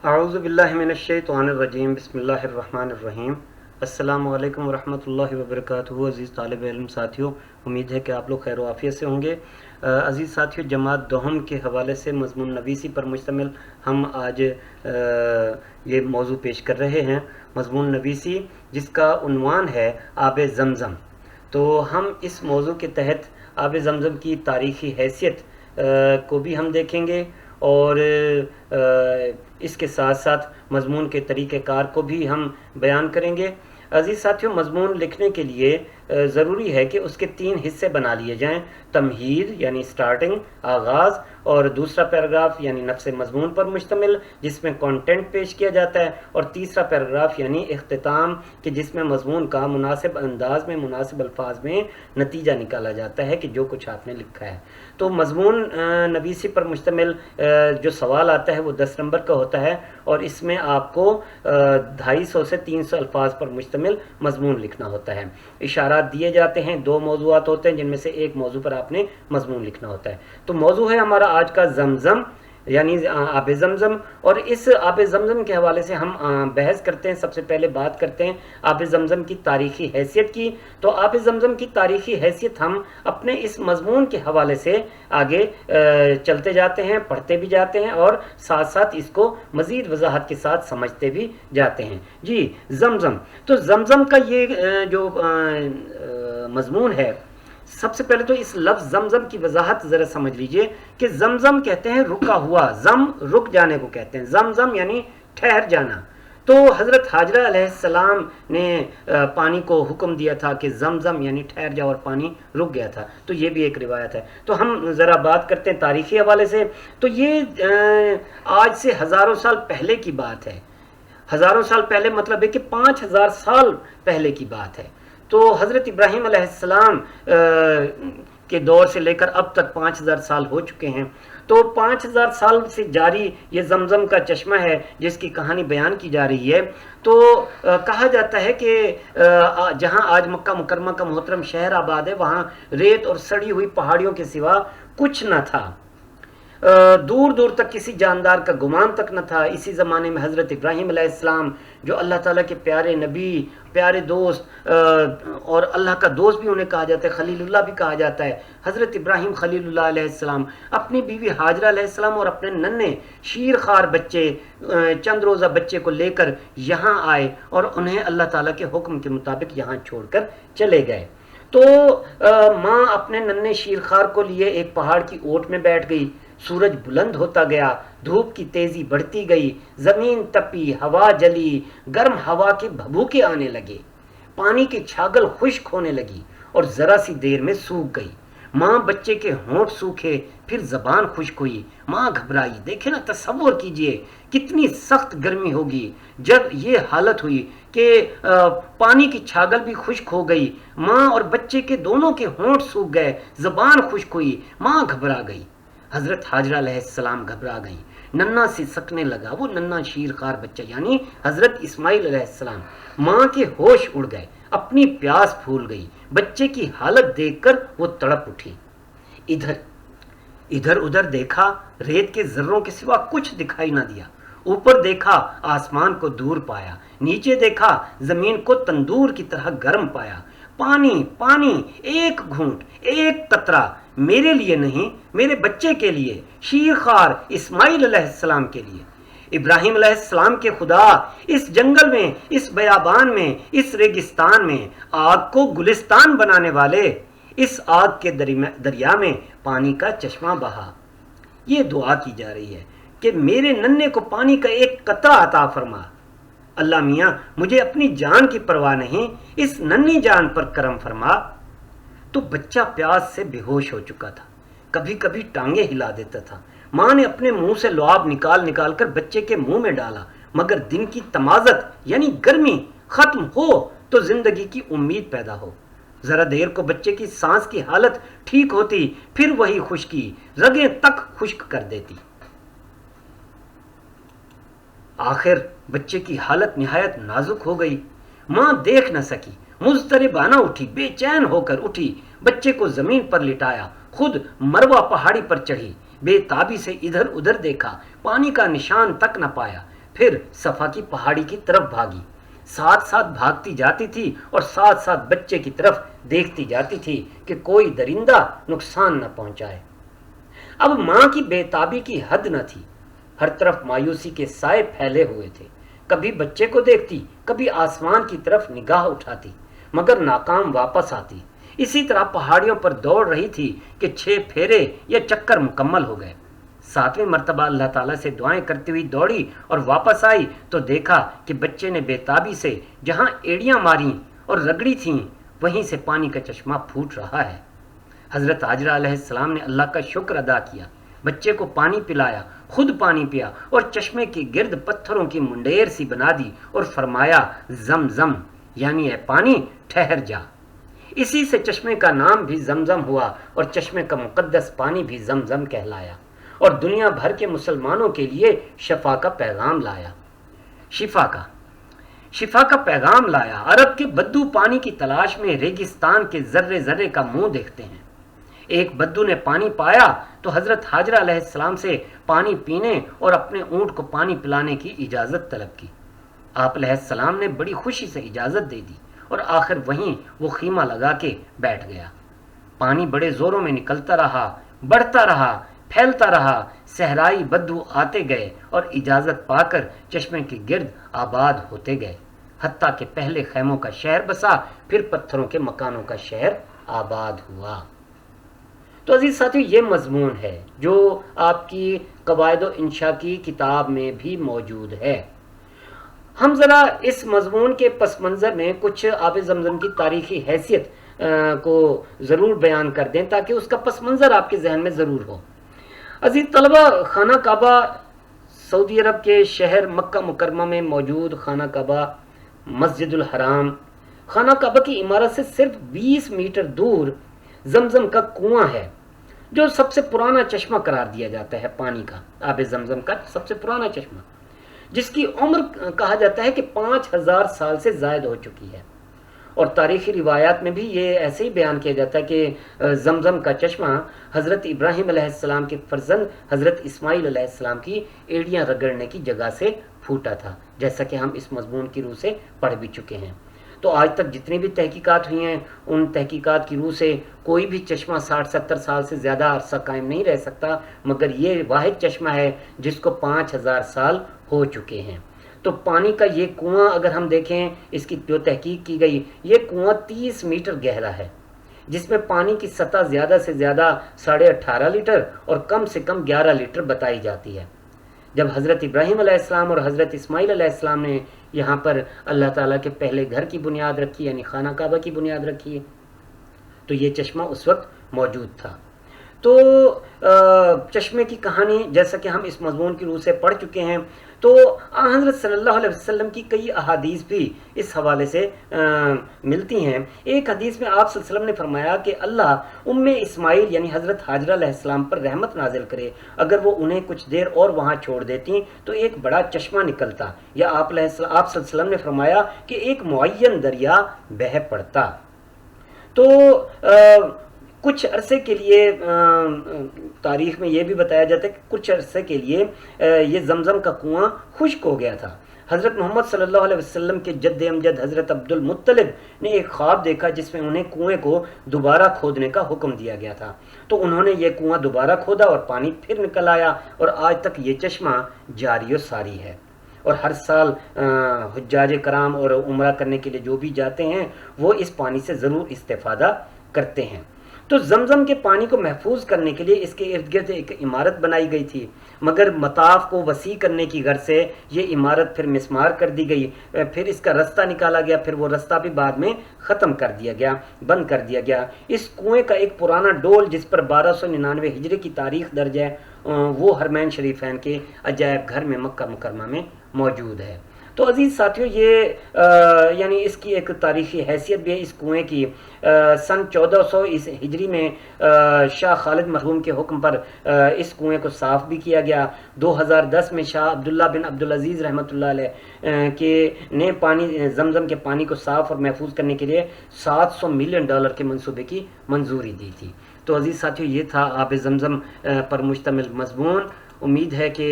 अऊज़ु बिल्लाहि मिनश्शैतानिर्रजीम बिस्मिल्लाहिर्रहमानिर्रहीम। अस्सलामु अलैकुम वरहमतुल्लाहि वबरकातुहू। अज़ीज़ तालिब इल्म साथियों, उम्मीद है कि आप लोग खैर आफ़ियत से होंगे। अज़ीज़ साथियों, जमात दोहम के हवाले से मज़मून नवीसी पर मुश्तमिल हम आज ये मौजू पेश कर रहे हैं। मज़मून नवीसी जिसका उन्वान है आब ज़मज़म। तो हम इस मौजू के तहत आब ज़मज़म की तारीख़ी हैसियत को भी हम देखेंगे और इसके साथ साथ मज़मून के तरीक़ेकार को भी हम बयान करेंगे। अज़ीज़ साथियों, मज़मून लिखने के लिए ज़रूरी है कि उसके 3 हिस्से बना लिए जाएं। तमहीद यानी स्टार्टिंग, आगाज़, और दूसरा पैराग्राफ यानी नफ्स मज़मून पर मुश्तमिल जिसमें कंटेंट पेश किया जाता है, और तीसरा पैराग्राफ यानी इख्तिताम कि जिसमें मज़मून का मुनासिब अंदाज में, मुनासिब अल्फाज में नतीजा निकाला जाता है कि जो कुछ आपने लिखा है। तो मज़मून नवीसी पर मुश्तमिल जो सवाल आता है वो 10 नंबर का होता है, और इसमें आपको 250 से 300 अल्फाज पर मुश्तमिल मज़मून लिखना होता है। इशारात दिए जाते हैं, 2 मौज़ूआत होते हैं जिनमें से एक मौजू पर आपने मज़मून लिखना होता है। तो मौजू है हमारा आज का ज़मज़म यानी आब ज़मज़म, और इस आब ज़मज़म के हवाले से हम बहस करते हैं। सबसे पहले बात करते हैं आब ज़मज़म की तारीख़ी हैसियत की। तो आब ज़मज़म की तारीख़ी हैसियत हम अपने इस मज़मून के हवाले से आगे चलते जाते हैं, पढ़ते भी जाते हैं और साथ साथ इसको मज़ीद वजाहत के साथ समझते भी जाते हैं। जी, ज़मज़म। तो ज़मज़म का ये जो मज़मून है, सबसे पहले तो इस लफ्ज़ ज़मज़म की वजाहत ज़रा समझ लीजिए कि ज़मज़म कहते हैं रुका हुआ, ज़म रुक जाने को कहते हैं, ज़मज़म यानी ठहर जाना। तो हज़रत हाजरा अलैहिस्सलाम ने पानी को हुक्म दिया था कि ज़मज़म यानी ठहर जाओ, और पानी रुक गया था। तो ये भी एक रिवायत है। तो हम ज़रा बात करते हैं तारीख़ी हवाले से। तो ये आज से हज़ारों साल पहले की बात है। हज़ारों साल पहले मतलब है कि 5000 साल पहले की बात है। तो हज़रत इब्राहीम अलैहिस्सलाम के दौर से लेकर अब तक 5000 साल हो चुके हैं। तो 5000 साल से जारी ये ज़मज़म का चश्मा है जिसकी कहानी बयान की जा रही है। तो कहा जाता है कि जहां आज मक्का मुकरमा का मोहतरम शहर आबाद है, वहां रेत और सड़ी हुई पहाड़ियों के सिवा कुछ न था। दूर दूर तक किसी जानदार का गुमान तक न था। इसी ज़माने में हज़रत इब्राहीम अलैहिस्सलाम जो अल्लाह ताला के प्यारे नबी, प्यारे दोस्त, और अल्लाह का दोस्त भी उन्हें कहा जाता है, खलीलुल्लाह भी कहा जाता है। हज़रत इब्राहीम खलीलुल्लाह अलैहिस्सलाम अपनी बीवी हाजरा अलैहिस्सलाम और अपने नन्हे शीरखार बच्चे, चंद रोज़ा बच्चे को लेकर यहाँ आए और उन्हें अल्लाह ताला के हुक्म के मुताबिक यहाँ छोड़कर चले गए। तो माँ अपने नन्हे शीरखार को लिए एक पहाड़ की ओट में बैठ गई। सूरज बुलंद होता गया, धूप की तेजी बढ़ती गई, जमीन तपी, हवा जली, गर्म हवा के भभूके आने लगे, पानी की छागल खुश्क होने लगी और जरा सी देर में सूख गई। माँ बच्चे के होंठ सूखे, फिर जबान खुश्क हुई। माँ घबराई। देखे ना, तसव्वुर कीजिए कितनी सख्त गर्मी होगी जब ये हालत हुई कि पानी की छागल भी खुश्क हो गई, माँ और बच्चे के दोनों के होंठ सूख गए, जबान खुश्क हुई, माँ घबरा गई। हज़रत हाजरा अलैहिस्सलाम घबरा गई, नन्ना सिसकने लगा वो नन्ना शीरखार बच्चा यानी हज़रत इस्माइल अलैहिस्सलाम। माँ के होश उड़ गए, अपनी प्यास भूल गई। बच्चे की हालत देखकर वो तड़प उठी। इधर उधर देखा, रेत के जर्रों के सिवा कुछ दिखाई ना दिया। ऊपर देखा, आसमान को दूर पाया। नीचे देखा, जमीन को तंदूर की तरह गर्म पाया। पानी पानी, एक घूंट, एक कतरा, मेरे लिए नहीं, मेरे बच्चे के लिए, शीरखार इस्माइल अलैहिस्सलाम के लिए। इब्राहीम अलैहिस्सलाम के खुदा इस जंगल में, इस बयाबान में, इस रेगिस्तान में आग को गुलिस्तान बनाने वाले, इस आग के दरिया में पानी का चश्मा बहा। ये दुआ की जा रही है कि मेरे नन्हे को पानी का एक कतरा अता फरमा। अल्लाह मियाँ, मुझे अपनी जान की परवाह नहीं, इस नन्ही जान पर करम फरमा। तो बच्चा प्यास से बेहोश हो चुका था, कभी कभी टांगे हिला देता था। माँ ने अपने मुंह से लुआब निकाल कर बच्चे के मुंह में डाला, मगर दिन की तमाजत यानी गर्मी खत्म हो तो जिंदगी की उम्मीद पैदा हो। जरा देर को बच्चे की सांस की हालत ठीक होती, फिर वही खुश्की रगें तक खुश्क कर देती। आखिर बच्चे की हालत निहायत नाजुक हो गई। माँ देख न सकी, मुज़तरिबाना उठी, बेचैन होकर उठी, बच्चे को जमीन पर लिटाया, खुद मरवा पहाड़ी पर चढ़ी, बेताबी से इधर उधर देखा, पानी का निशान तक न पाया। پھر صفا کی پہاڑی کی طرف بھاگی، ساتھ ساتھ بھاگتی جاتی تھی اور ساتھ ساتھ بچے کی طرف دیکھتی جاتی تھی کہ کوئی درندہ نقصان نہ پہنچائے۔ اب ماں کی بے تابی کی حد نہ تھی، ہر طرف مایوسی کے سائے پھیلے ہوئے تھے، کبھی بچے کو دیکھتی، کبھی آسمان کی طرف نگاہ اٹھاتی، مگر ناکام واپس آتی۔ اسی طرح پہاڑیوں پر دوڑ رہی تھی کہ 6 پھیرے یا چکر مکمل ہو گئے۔ 7ویں مرتبہ اللہ تعالیٰ سے دعائیں کرتی ہوئی دوڑی اور واپس آئی تو دیکھا کہ بچے نے بے تابی سے جہاں ایڑیاں ماری اور رگڑی تھیں وہیں سے پانی کا چشمہ پھوٹ رہا ہے۔ حضرت حاجرہ علیہ السلام نے اللہ کا شکر ادا کیا، بچے کو پانی پلایا، خود پانی پیا اور چشمے کے گرد پتھروں کی منڈیر سی بنا دی اور فرمایا زم زم، یعنی اے پانی ٹھہر جا۔ اسی سے چشمے کا نام بھی زمزم ہوا اور چشمے کا مقدس پانی بھی زمزم کہلایا اور دنیا بھر کے مسلمانوں کے لیے شفا کا پیغام لایا۔ شفا کا پیغام لایا۔ عرب کے بدو پانی کی تلاش میں ریگستان کے ذرے ذرے کا منہ دیکھتے ہیں۔ ایک بدو نے پانی پایا تو حضرت حاجرہ علیہ السلام سے پانی پینے اور اپنے اونٹ کو پانی پلانے کی اجازت طلب کی۔ آپ علیہ السلام نے بڑی خوشی سے اجازت دے دی اور آخر وہیں وہ خیمہ لگا کے بیٹھ گیا۔ پانی بڑے زوروں میں نکلتا رہا، بڑھتا رہا، پھیلتا رہا۔ صحرائی بدو آتے گئے اور اجازت پا کر چشمے کے گرد آباد ہوتے گئے، حتیٰ کہ پہلے خیموں کا شہر بسا، پھر پتھروں کے مکانوں کا شہر آباد ہوا۔ تو عزیز ساتھیو، یہ مضمون ہے جو آپ کی قواعد و انشاء کی کتاب میں بھی موجود ہے۔ ہم ذرا اس مضمون کے پس منظر میں کچھ آب زمزم کی تاریخی حیثیت کو ضرور بیان کر دیں تاکہ اس کا پس منظر آپ کے ذہن میں ضرور ہو۔ عزیز طلبہ، خانہ کعبہ سعودی عرب کے شہر مکہ مکرمہ میں موجود خانہ کعبہ، مسجد الحرام، خانہ کعبہ کی عمارت سے صرف 20 میٹر دور زمزم کا کنواں ہے جو سب سے پرانا چشمہ قرار دیا جاتا ہے، پانی کا، آب زمزم کا سب سے پرانا چشمہ، جس کی عمر کہا جاتا ہے کہ 5000 سال سے زائد ہو چکی ہے۔ اور تاریخی روایات میں بھی یہ ایسے ہی بیان کیا جاتا ہے کہ زمزم کا چشمہ حضرت ابراہیم علیہ السلام کے فرزند حضرت اسماعیل علیہ السلام کی ایڑیاں رگڑنے کی جگہ سے پھوٹا تھا، جیسا کہ ہم اس مضمون کی روح سے پڑھ بھی چکے ہیں۔ تو آج تک جتنی بھی تحقیقات ہوئی ہیں ان تحقیقات کی روح سے کوئی بھی چشمہ 60-70 سال سے زیادہ عرصہ قائم نہیں رہ سکتا، مگر یہ واحد چشمہ ہے جس کو 5000 سال ہو چکے ہیں۔ تو پانی کا یہ کنواں اگر ہم دیکھیں، اس کی جو تحقیق کی گئی، یہ کنواں 30 میٹر گہرا ہے، جس میں پانی کی سطح زیادہ سے زیادہ 18.5 لیٹر اور کم سے کم 11 لیٹر بتائی جاتی ہے۔ جب حضرت ابراہیم علیہ السلام اور حضرت اسماعیل علیہ السلام نے یہاں پر اللہ تعالیٰ کے پہلے گھر کی بنیاد رکھی، یعنی خانہ کعبہ کی بنیاد رکھی، تو یہ چشمہ اس وقت موجود تھا۔ تو چشمے کی کہانی جیسا کہ ہم اس مضمون کی روح سے پڑھ چکے ہیں، تو حضرت صلی اللہ علیہ وسلم کی کئی احادیث بھی اس حوالے سے ملتی ہیں۔ ایک حدیث میں آپ صلی اللہ علیہ وسلم نے فرمایا کہ اللہ اسماعیل یعنی حضرت حاجرہ علیہ السلام پر رحمت نازل کرے، اگر وہ انہیں کچھ دیر اور وہاں چھوڑ دیتی تو ایک بڑا چشمہ نکلتا، یا آپ صلی اللہ علیہ وسلم نے فرمایا کہ ایک معین دریا بہہ پڑتا۔ تو کچھ عرصے کے لیے تاریخ میں یہ بھی بتایا جاتا ہے کہ کچھ عرصے کے لیے یہ زمزم کا کنواں خشک ہو گیا تھا۔ حضرت محمد صلی اللہ علیہ وسلم کے جد امجد حضرت عبد المطلب نے ایک خواب دیکھا جس میں انہیں کنویں کو دوبارہ کھودنے کا حکم دیا گیا تھا، تو انہوں نے یہ کنواں دوبارہ کھودا اور پانی پھر نکل آیا، اور آج تک یہ چشمہ جاری و ساری ہے۔ اور ہر سال حجاج کرام اور عمرہ کرنے کے لیے جو بھی جاتے ہیں وہ اس پانی سے ضرور استفادہ کرتے ہیں۔ تو زمزم کے پانی کو محفوظ کرنے کے لیے اس کے ارد گرد ایک عمارت بنائی گئی تھی، مگر مطاف کو وسیع کرنے کی غرض سے یہ عمارت پھر مسمار کر دی گئی، پھر اس کا رستہ نکالا گیا، پھر وہ رستہ بھی بعد میں ختم کر دیا گیا، بند کر دیا گیا۔ اس کنویں کا ایک پرانا ڈول جس پر 1299 ہجری کی تاریخ درج ہے، وہ حرمین شریفین کے عجائب گھر میں مکہ مکرمہ میں موجود ہے۔ تو عزیز ساتھیوں، یہ یعنی اس کی ایک تاریخی حیثیت بھی ہے اس کنویں کی۔ سن 1400 ہجری میں شاہ خالد مرحوم کے حکم پر اس کنویں کو صاف بھی کیا گیا۔ 2010 میں شاہ عبداللہ بن عبدالعزیز رحمۃ اللہ علیہ نے زمزم کے پانی کو صاف اور محفوظ کرنے کے لیے $700 ملین کے منصوبے کی منظوری دی تھی۔ تو عزیز ساتھیوں، یہ تھا آب زمزم پر مشتمل مضمون۔ امید ہے کہ